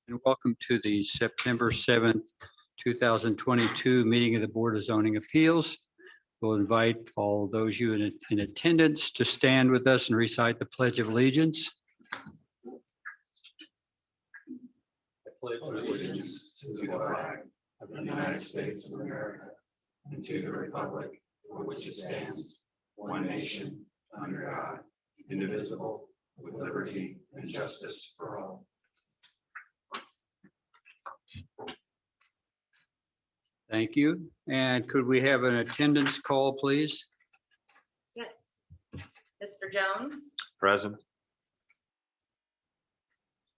And welcome to the September 7th, 2022 meeting of the Board of Zoning Appeals. We'll invite all those you in attendance to stand with us and recite the Pledge of Allegiance. I pledge Allegiance to the flag of the United States of America and to the republic for which it stands, one nation, under God, indivisible, with liberty and justice for all. Thank you. And could we have an attendance call, please? Yes. Mr. Jones, Present.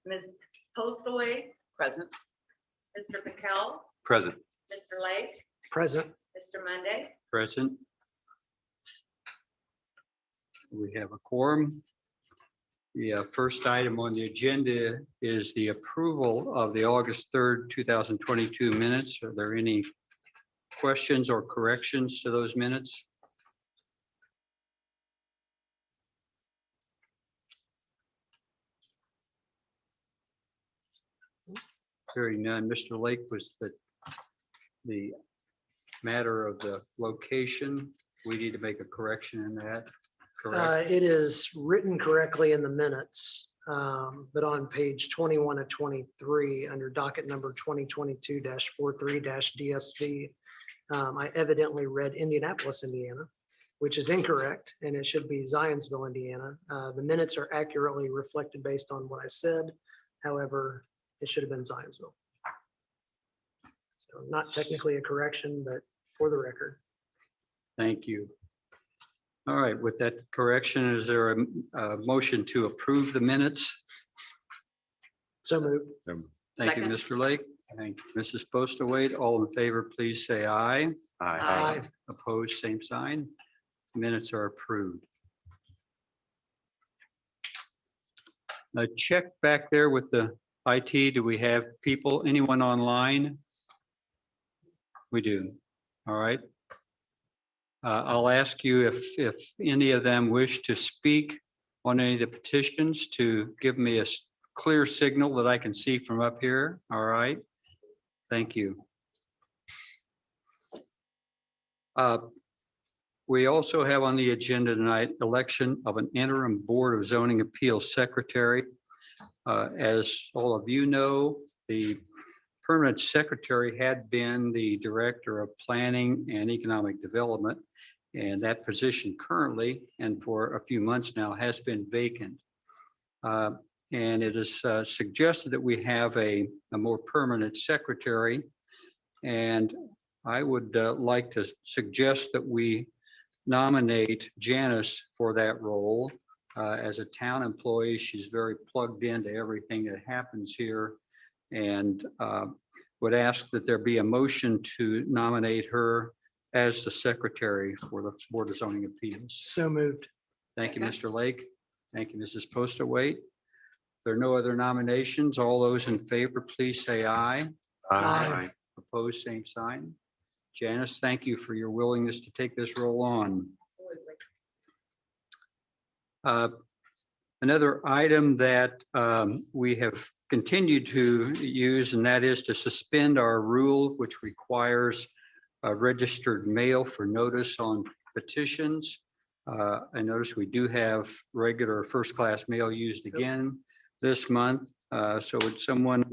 Ms. Postaway, Present. Mr. McKell, Present. Mr. Lake, Present. Mr. Monday. Present. We have a quorum. The first item on the agenda is the approval of the August 3rd, 2022 minutes. Are there any questions or corrections to those minutes? Hearing none. Mr. Lake, was the matter of the location, we need to make a correction in that, correct? It is written correctly in the minutes, but on page 21 of 23, under docket number 2022-43-DSV, I evidently read Indianapolis, Indiana, which is incorrect, and it should be Zionsville, Indiana. The minutes are accurately reflected based on what I said. However, it should have been Zionsville. So not technically a correction, but for the record. Thank you. All right, with that correction, is there a motion to approve the minutes? So moved. Thank you, Second. Mr. Lake. Thank you, Mrs. Postaway. All in favor, please say aye. Aye. Opposed, same sign. Minutes are approved. Now check back there with the IT. Do we have people, anyone online? We do. All right. I'll ask you if any of them wish to speak on any of the petitions to give me a clear signal that I can see from up here. All right. Thank you. We also have on the agenda tonight election of an interim Board of Zoning Appeals secretary. As all of you know, the permanent secretary had been the director of planning and economic development, and that position currently and for a few months now has been vacant. And it is suggested that we have a more permanent secretary, and I would like to suggest that we nominate Janice for that role. As a town employee, she's very plugged into everything that happens here, and would ask that there be a motion to nominate her as the secretary for the Board of Zoning Appeals. So moved. Thank you, Mr. Lake. Thank you, Mrs. Postaway. If there are no other nominations, all those in favor, please say aye. Aye. Opposed, same sign. Janice, thank you for your willingness to take this role on. Another item that we have continued to use, and that is to suspend our rule, which requires a registered mail for notice on petitions. I notice we do have regular first-class mail used again this month. So would someone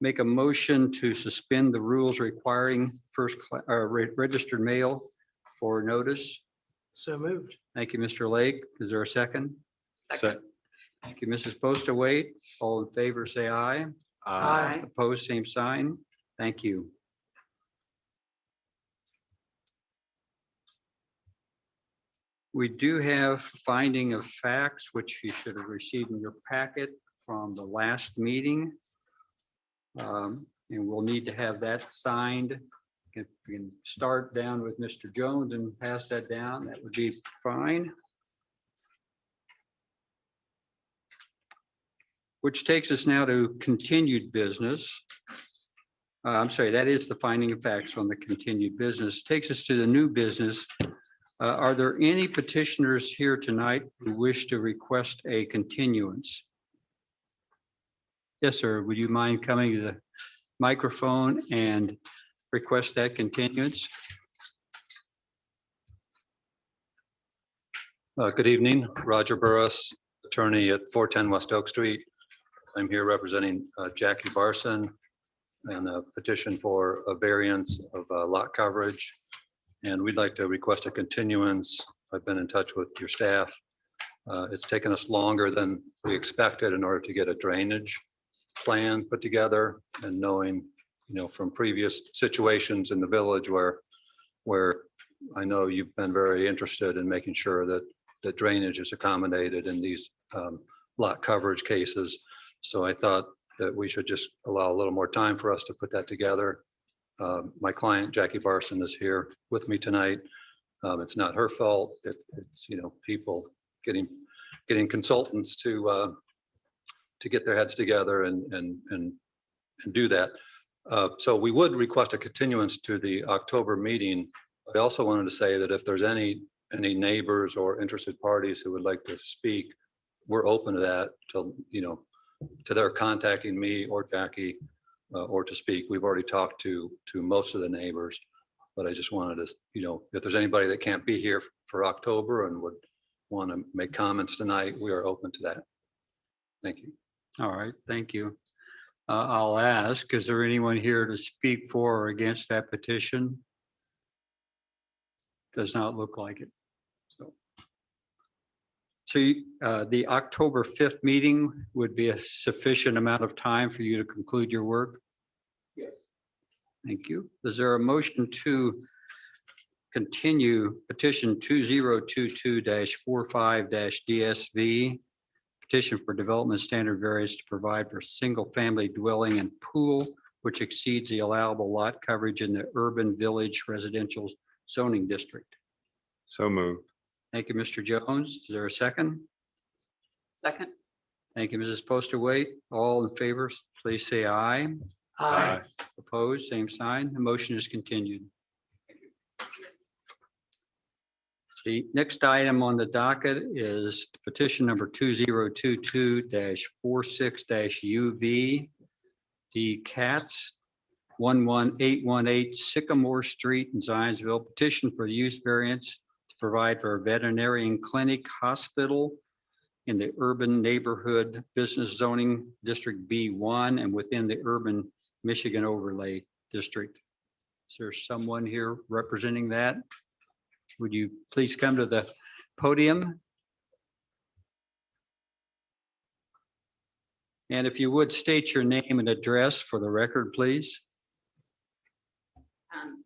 make a motion to suspend the rules requiring registered mail for notice? So moved. Thank you, Mr. Lake. Is there a second? Second. Thank you, Mrs. Postaway. All in favor, say aye. Aye. Opposed, same sign. Thank you. We do have finding of facts, which you should have received in your packet from the last meeting. And we'll need to have that signed. If we can start down with Mr. Jones and pass that down, that would be fine. Which takes us now to continued business. I'm sorry, that is the finding of facts on the continued business. Takes us to the new business. Are there any petitioners here tonight who wish to request a continuance? Yes, sir. Would you mind coming to the microphone and request that continuance? Good evening, Roger Burris, attorney at 410 West Oak Street. I'm here representing Jackie Barson and a petition for a variance of lot coverage. And we'd like to request a continuance. I've been in touch with your staff. It's taken us longer than we expected in order to get a drainage plan put together, and knowing, from previous situations in the village where I know you've been very interested in making sure that the drainage is accommodated in these lot coverage cases. So I thought that we should just allow a little more time for us to put that together. My client, Jackie Barson, is here with me tonight. It's not her fault. It's people getting consultants to get their heads together and do that. So we would request a continuance to the October meeting. I also wanted to say that if there's any neighbors or interested parties who would like to speak, we're open to that, to their contacting me or Jackie or to speak. We've already talked to most of the neighbors, but I just wanted to, if there's anybody that can't be here for October and would want to make comments tonight, we are open to that. Thank you. All right, thank you. I'll ask, is there anyone here to speak for or against that petition? Does not look like it. So the October 5th meeting would be a sufficient amount of time for you to conclude your work? Yes. Thank you. Is there a motion to continue petition 2022-45-DSV, petition for development standard variance to provide for single-family dwelling and pool, which exceeds the allowable lot coverage in the urban village residential zoning district? So moved. Thank you, Mr. Jones. Is there a second? Second. Thank you, Mrs. Postaway. All in favor, please say aye. Aye. Opposed, same sign. The motion is continued. The next item on the docket is petition number 2022-46-UV. D. Katz, 11818 Sycamore Street in Zionsville. Petition for use variance to provide for a veterinarian clinic hospital in the urban neighborhood business zoning district B1 and within the urban Michigan overlay district. Is there someone here representing that? Would you please come to the podium? And if you would state your name and address for the record, please.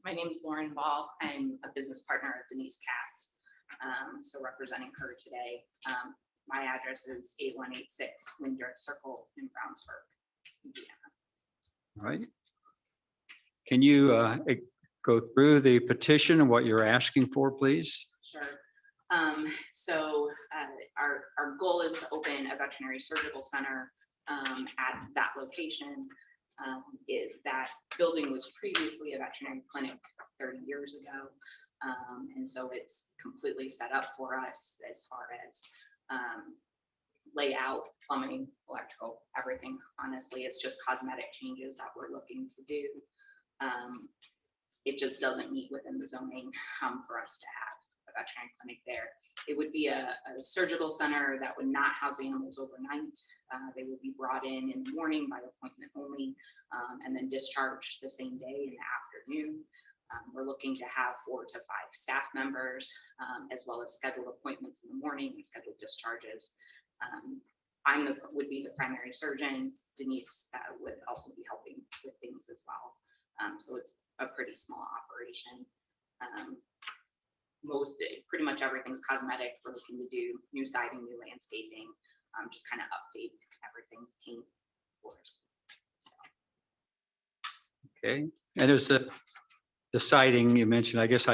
My name is Lauren Ball. I'm a business partner of Denise Katz, so representing her today. My address is 8186 Windrick Circle in Brownsburg, Indiana. All right. Can you go through the petition and what you're asking for, please? Sure. So our goal is to open a veterinary surgical center at that location. That building was previously a veterinary clinic 30 years ago. And so it's completely set up for us as far as layout, plumbing, electrical, everything. Honestly, it's just cosmetic changes that we're looking to do. It just doesn't meet within the zoning for us to have a veterinary clinic there. It would be a surgical center that would not house animals overnight. They would be brought in the morning by appointment only, and then discharged the same day in the afternoon. We're looking to have 4 to 5 staff members, as well as scheduled appointments in the morning and scheduled discharges. Would be the primary surgeon. Denise would also be helping with things as well. So it's a pretty small operation. Pretty much everything's cosmetic. We're looking to do new siding, new landscaping, just kind of update everything, paint, floors. So. Okay. And there's the siding you mentioned. I guess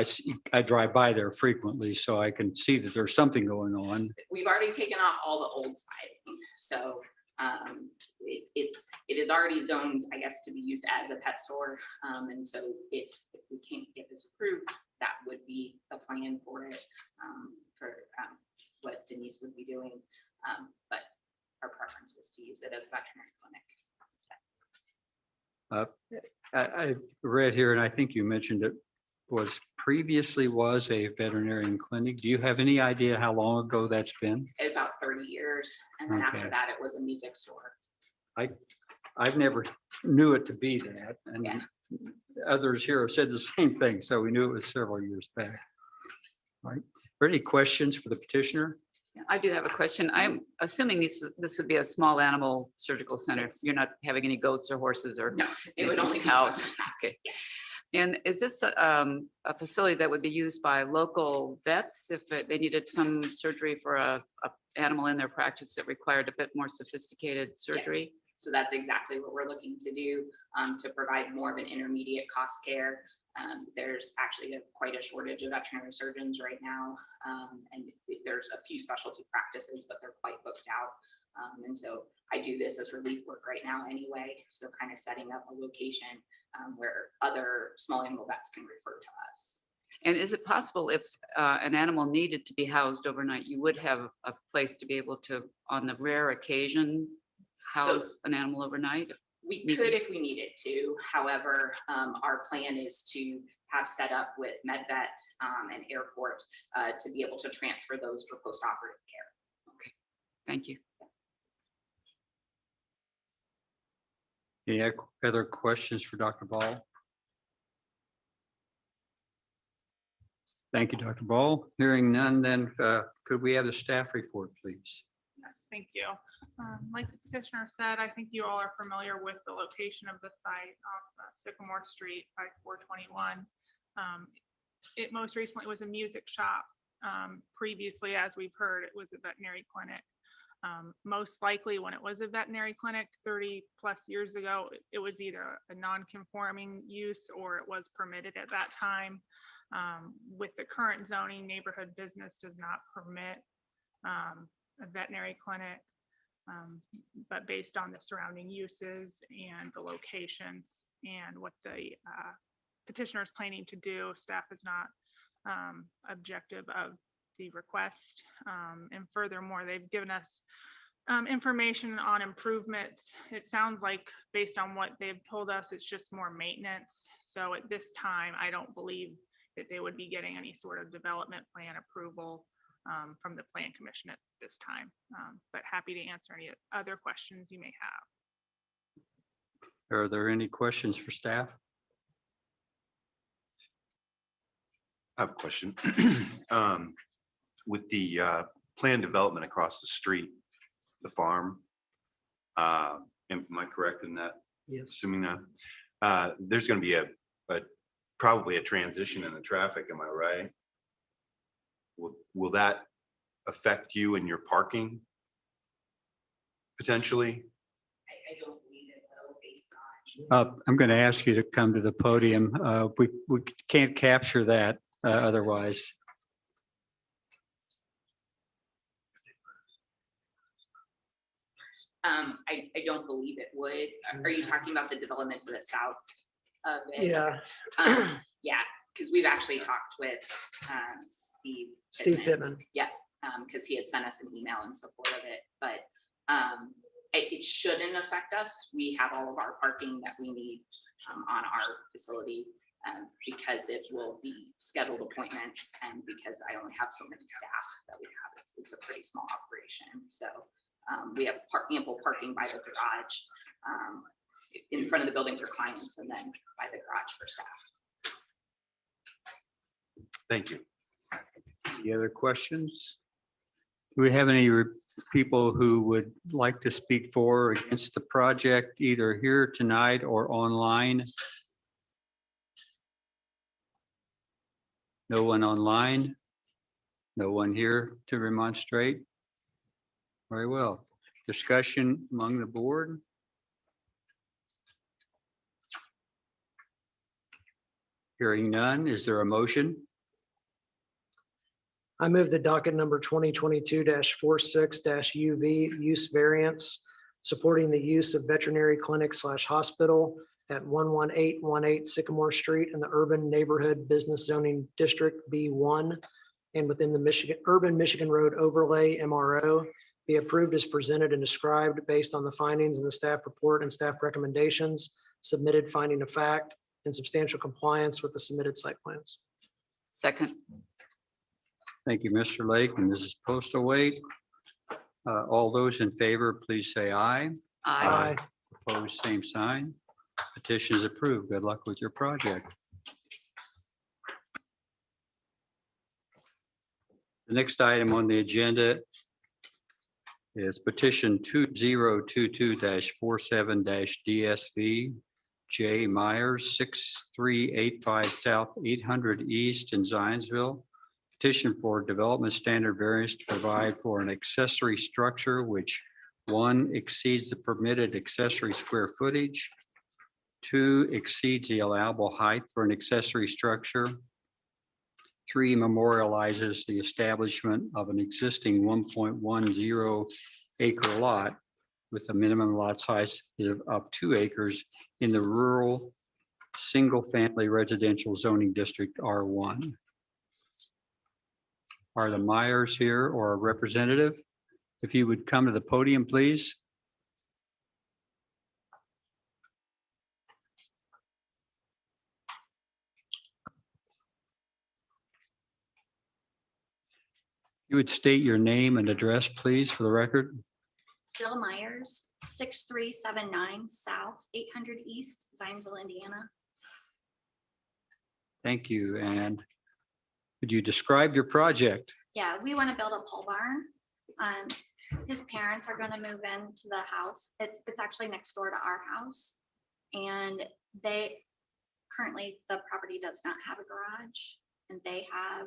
I drive by there frequently, so I can see that there's something going on. We've already taken off all the old siding, so it is already zoned, I guess, to be used as a pet store. And so if we can't get this approved, that would be the plan for it, for what Denise would be doing. But our preference is to use it as a veterinary clinic. I read here, and I think you mentioned it previously was a veterinarian clinic. Do you have any idea how long ago that's been? About 30 years. And then after Okay. that, it was a music store. I've never knew it to be that, and Yeah. others here have said the same thing, so we knew it was several years back. All right, are any questions for the petitioner? I do have a question. I'm assuming this would be a small animal surgical center. Yes. You're not having any goats or horses or? No, it would only be Cows. cows. Okay. Yes. And is this a facility that would be used by local vets if they needed some surgery for a animal in their practice that required a bit more sophisticated surgery? Yes. So that's exactly what we're looking to do, to provide more of an intermediate cost care. There's actually quite a shortage of veterinary surgeons right now. And there's a few specialty practices, but they're quite booked out. And so I do this as relief work right now anyway. So kind of setting up a location where other small animal vets can refer to us. And is it possible if an animal needed to be housed overnight, you would have a place to be able to, on the rare occasion, house an animal overnight? We could if we needed to. However, our plan is to have set up with MedVet and airport to be able to transfer those for post-operative care. Thank you. Any other questions for Dr. Ball? Thank you, Dr. Ball. Hearing none, then could we have the staff report, please? Yes, thank you. Like the petitioner said, I think you all are familiar with the location of the site off Sycamore Street by 421. It most recently was a music shop. Previously, as we've heard, it was a veterinary clinic. Most likely when it was a veterinary clinic 30 plus years ago, it was either a non-conforming use or it was permitted at that time. With the current zoning, neighborhood business does not permit a veterinary clinic, but based on the surrounding uses and the locations and what the petitioner is planning to do, staff is not objective of the request. And furthermore, they've given us information on improvements. It sounds like based on what they've told us, it's just more maintenance. So at this time, I don't believe that they would be getting any sort of development plan approval from the Plan Commission at this time. But happy to answer any other questions you may have. Are there any questions for staff? I have a question. With the planned development across the street, the farm, am I correct in that? Yes. Assuming that there's going to be a probably a transition in the traffic, am I right? Will that affect you and your parking potentially? I don't believe it will based on. I'm going to ask you to come to the podium. We can't capture that otherwise. I don't believe it would. Are you talking about the development to the south of it? Yeah, Yeah, because we've actually talked with Steve Pittman. Yeah, because he had sent us an email in support of it, but it shouldn't affect us. We have all of our parking that we need on our facility because it will be scheduled appointments and because I only have so many staff that we have. It's a pretty small operation. So we have ample parking by the garage in front of the building for clients and then by the garage for staff. Thank you. Any other questions? Do we have any people who would like to speak for or against the project, either here tonight or online? No one online? No one here to remonstrate? Very well. Discussion among the board? Hearing none, is there a motion? I move the docket number 2022-46-UV use variance supporting the use of veterinary clinic / hospital at 11818 Sycamore Street in the Urban Neighborhood Business Zoning District B1 and within the Urban Michigan Road Overlay MRO be approved as presented and described based on the findings in the staff report and staff recommendations, submitted finding of fact, in substantial compliance with the submitted site plans. Second. Thank you, Mr. Lake and Mrs. Postlewaite. All those in favor, please say aye. Aye. Opposed, same sign. Petition is approved. Good luck with your project. The next item on the agenda is petition 2022-47-DSV J. Myers, 6385 South 800 East in Zionsville. Petition for development standard variance to provide for an accessory structure which, one, exceeds the permitted accessory square footage, two, exceeds the allowable height for an accessory structure, three, memorializes the establishment of an existing 1.10 acre lot with a minimum lot size of 2 acres in the rural single-family residential zoning district R1. Are the Myers here or a representative? If you would come to the podium, please. You would state your name and address, please, for the record. Jill Myers, 6379 South 800 East, Zionsville, Indiana. Thank you. And could you describe your project? Yeah, we want to build a pole barn. His parents are going to move into the house. It's actually next door to our house. And currently the property does not have a garage, and they have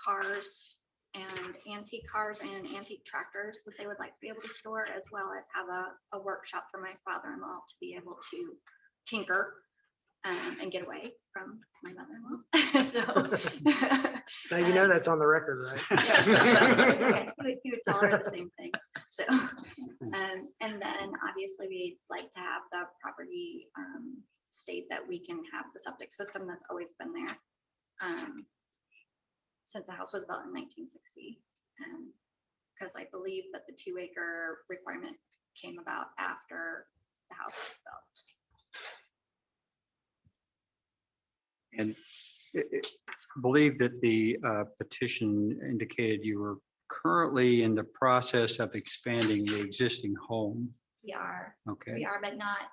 cars and antique cars and antique tractors that they would like to be able to store, as well as have a workshop for my father-in-law to be able to tinker and get away from my mother-in-law. So Now, you know that's on the record, right? yeah, it's okay. He would tell her the same thing. So, and then obviously we'd like to have the property state that we can have the septic system that's always been there since the house was built in 1960. Because I believe that the 2 acre requirement came about after the house was built. And I believe that the petition indicated you were currently in the process of expanding the existing home. We are, Okay, but not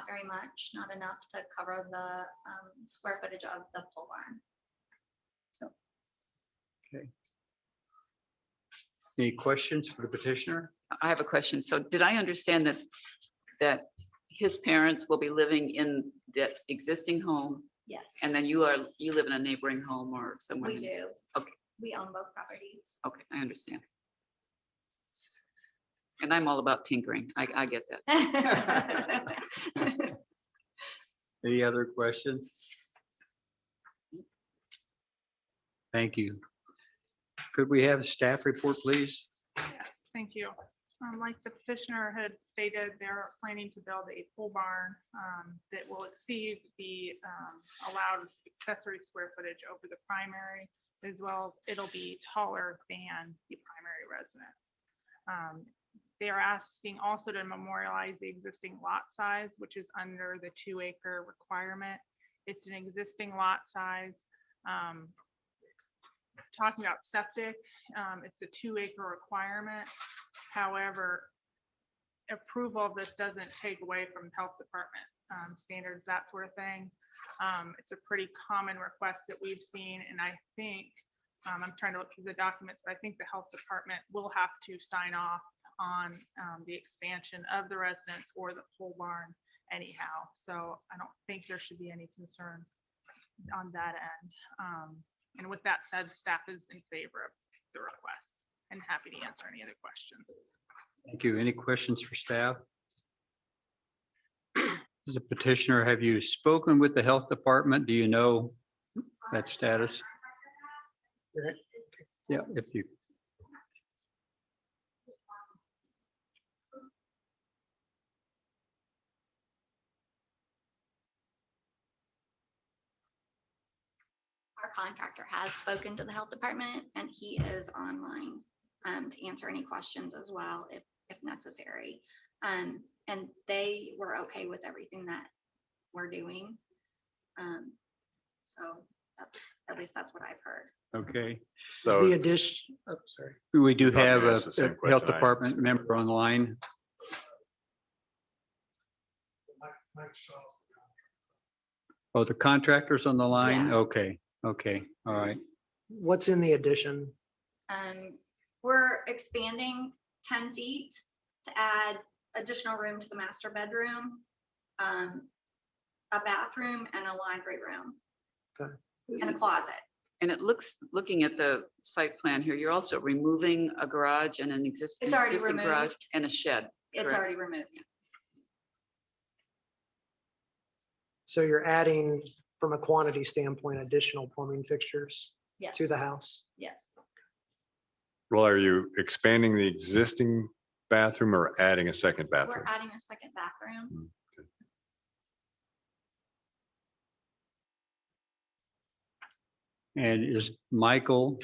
very much, not enough to cover the square footage of the pole barn. any questions for the petitioner? I have a question. So did I understand that his parents will be living in the existing home, Yes, and then you live in a neighboring home or somewhere? we do. Okay. We own both properties. Okay, I understand. And I'm all about tinkering. I get that. Any other questions? Thank you. Could we have a staff report, please? Yes, thank you. Like the petitioner had stated, they're planning to build a pole barn that will exceed the allowed accessory square footage over the primary, as well as it'll be taller than the primary residence. They are asking also to memorialize the existing lot size, which is under the 2 acre requirement. It's an existing lot size. Talking about septic, it's a 2 acre requirement. However, approval of this doesn't take away from health department standards, that sort of thing. It's a pretty common request that we've seen, and I think I'm trying to look through the documents, but I think the health department will have to sign off on the expansion of the residence or the pole barn anyhow. So I don't think there should be any concern on that end. And with that said, staff is in favor of the request and happy to answer any other questions. Thank you. Any questions for staff? As a petitioner, have you spoken with the health department? Do you know that status? Yeah, if you. Our contractor has spoken to the health department and he is online. to answer any questions as well if necessary. And they were okay with everything that we're doing. So at least that's what I've heard. Okay, Is the So addition, oh, sorry. we do thought you have asked the same a health question I department asked. member online. Oh, the contractor's on the line? Yeah. Okay, okay, all right. What's in the addition? We're expanding 10 feet to add additional room to the master bedroom, a bathroom and a laundry room Okay. and a closet. And it looking at the site plan here, you're also removing a garage and an existing It's already garage removed. and a shed. It's correct? already removed. So you're adding, from a quantity standpoint, additional plumbing fixtures Yes, to the house? yes. Well, are you expanding the existing bathroom or adding a second bathroom? We're adding a second bathroom. And is Michael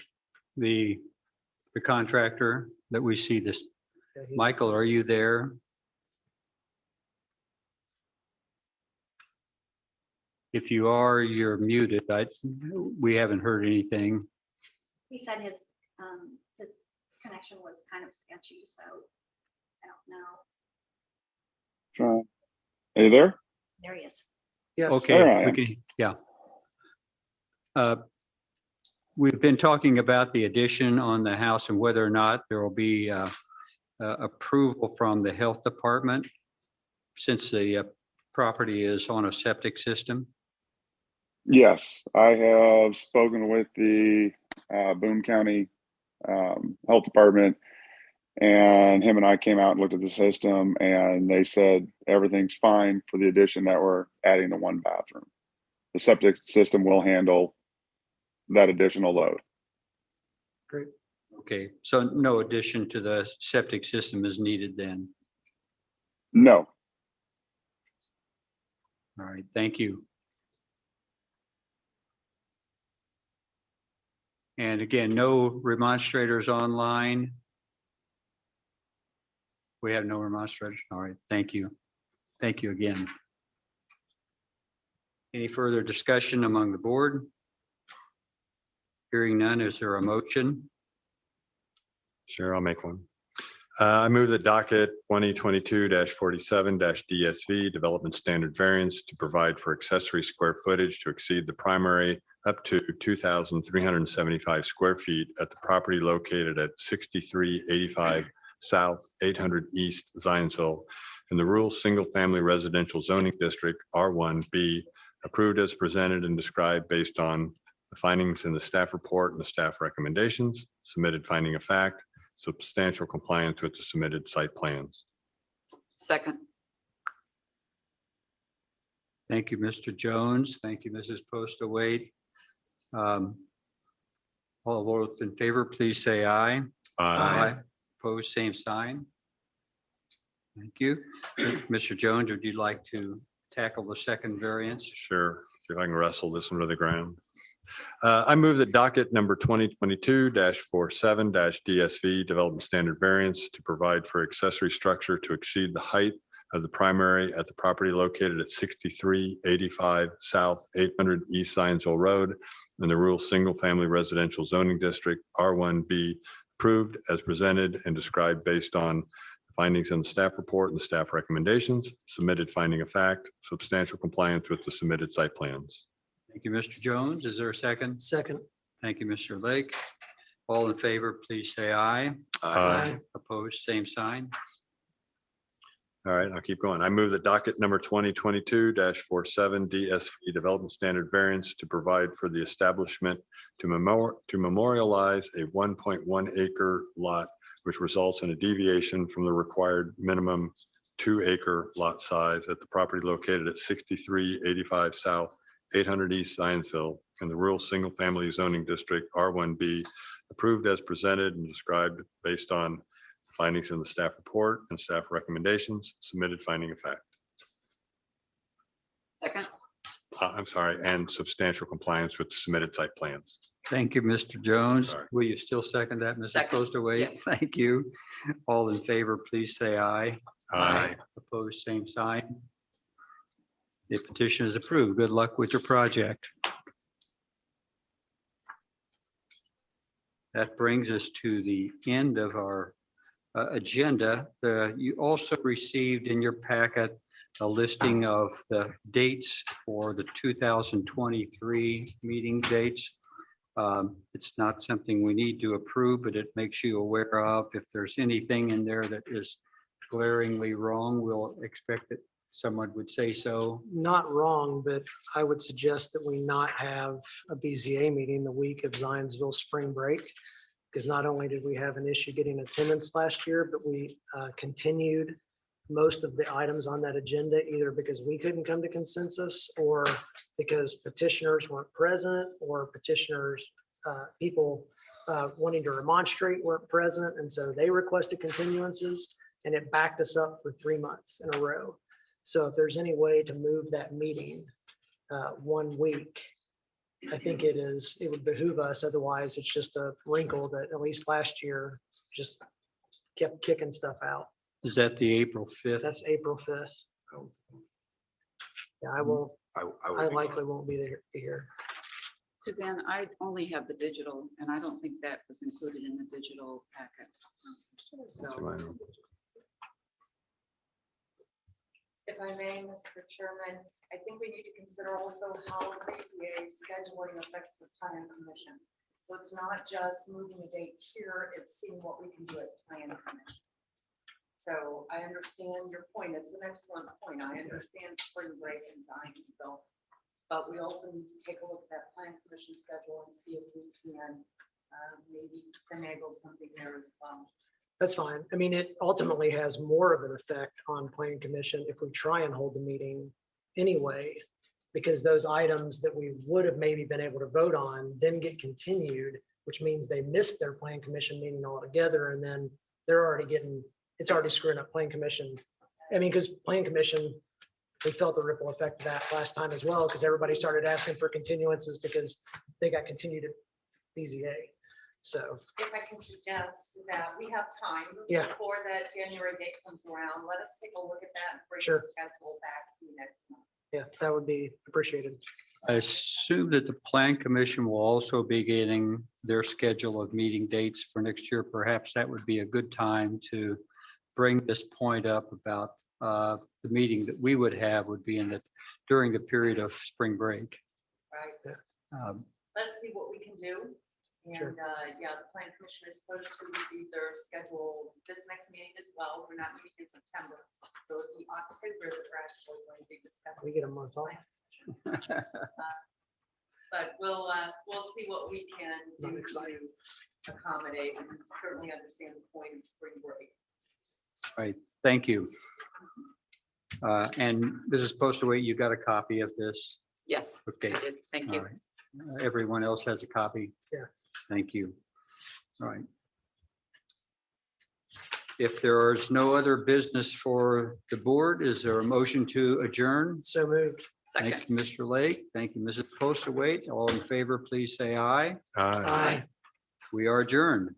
the contractor that we see this? Yeah, he's- Michael, are you there? If you are, you're muted. We haven't heard anything. He said his connection was kind of sketchy, so I don't know. Are you there? There he is. Yes. Okay, There I we am. can, yeah. We've been talking about the addition on the house and whether or not there will be approval from the health department since the property is on a septic system. Yes, I have spoken with the Boone County Health Department, and him and I came out and looked at the system, and they said everything's fine for the addition that we're adding to one bathroom. The septic system will handle that additional load. Great. Okay, so no addition to the septic system is needed then. No, All right, thank you. And again, no remonstrators online. We have no remonstrators. All right, thank you. Thank you again. Any further discussion among the board? Hearing none, is there a motion? Sure, I'll make one. I move the docket 2022-47 DSV Development Standard Variance to provide for accessory square footage to exceed the primary up to 2,375 square feet at the property located at 6385 South 800 East Zionsville in the rural single-family residential zoning district R1B, approved as presented and described based on the findings in the staff report and the staff recommendations, submitted finding of fact, substantial compliance with the submitted site plans. Second. Thank you, Mr. Jones. Thank you, Mrs. Postawait. All those in favor, please say aye. Aye. Opposed, same sign. Thank you. Mr. Jones, would you like to tackle the second variance? Sure, see if I can wrestle this one to the ground. I move that docket number 2022-47 DSV Development Standard Variance to provide for accessory structure to exceed the height of the primary at the property located at 6385 South 800 East Zionsville Road in the rural single-family residential zoning district R1B, approved as presented and described based on findings in the staff report and the staff recommendations, submitted finding of fact, substantial compliance with the submitted site plans. Thank you, Mr. Jones. Is there a second? Second. Thank you, Mr. Lake. All in favor, please say aye. Aye. Opposed, same sign. All right, I'll keep going. I move the docket number 2022-47 DSV Development Standard Variance to provide for the establishment to memorialize a 1.1 acre lot, which results in a deviation from the required minimum 2 acre lot size at the property located at 6385 South 800 East Zionsville in the rural single-family zoning district R1B, approved as presented and described based on findings in the staff report and staff recommendations, submitted finding of fact. Second. I'm sorry, and substantial compliance with the submitted site plans. Thank you, Mr. Jones. Sorry. Will you still second that, Mrs. Second, Postaway? yes. Thank you. All in favor, please say aye. Aye. Opposed, same sign. The petition is approved. Good luck with your project. That brings us to the end of our agenda. You also received in your packet a listing of the dates for the 2023 meeting dates. It's not something we need to approve, but it makes you aware of. If there's anything in there that is glaringly wrong, we'll expect that someone would say so. Not wrong, but I would suggest that we not have a BZA meeting the week of Zionsville spring break. Because not only did we have an issue getting attendance last year, but we continued most of the items on that agenda, either because we couldn't come to consensus or because petitioners weren't present or petitioners, people wanting to remonstrate weren't present. And so they requested continuances and it backed us up for 3 months in a row. So if there's any way to move that meeting 1 week, I think it would behoove us. Otherwise, it's just a wrinkle that at least last year just kept kicking stuff out. Is that the April 5th? That's April 5th. Yeah, I will, I I would be likely won't be here. Suzanne, I only have the digital, and I don't think that was included in the digital packet. So, gone. If I may, Mr. Chairman, I think we need to consider also how BZA scheduling affects the plan commission. So it's not just moving a date here, it's seeing what we can do at plan commission. So I understand your point. It's an excellent point. I understand spring break in Zionsville. But we also need to take a look at that plan commission schedule and see if we can maybe finagle something there as well. That's fine. I mean, it ultimately has more of an effect on plan commission if we try and hold the meeting anyway, because those items that we would have maybe been able to vote on then get continued, which means they missed their plan commission meeting altogether. And then they're already it's already screwing up plan commission. I mean, because plan commission, we felt the ripple effect of that last time as well, because everybody started asking for continuances because they got continued at BZA. So, If I can suggest that we have time Yeah. before that January date comes around, let us take a look at that and bring Sure. the schedule back to you next month. yeah, that would be appreciated. I assume that the plan commission will also be getting their schedule of meeting dates for next year. Perhaps that would be a good time to bring this point up about the meeting that we would have would be during the period of spring break. Right. Um, Let's see what we can do. Sure. And yeah, the plan commission is supposed to receive their schedule this next meeting as well. We're not meeting in September. So it'll be October that we're actually going to be discussing. We get a this month with off. plan. But we'll see what we can do I'm excited. to accommodate and certainly understand the point of spring break. Right, thank you. And Mrs. Postaway, you got a copy of this? yes, I Okay. did. Thank All you. right. Everyone else has a copy? Yeah. Thank you. All right. If there is no other business for the board, is there a motion to adjourn? So moved. Thank Second. you, Mr. Lake. Thank you, Mrs. Postaway. All in favor, please say aye. Aye. We are adjourned.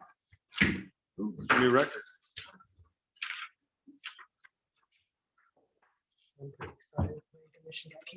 New record. I'm pretty excited. Commission got canceled.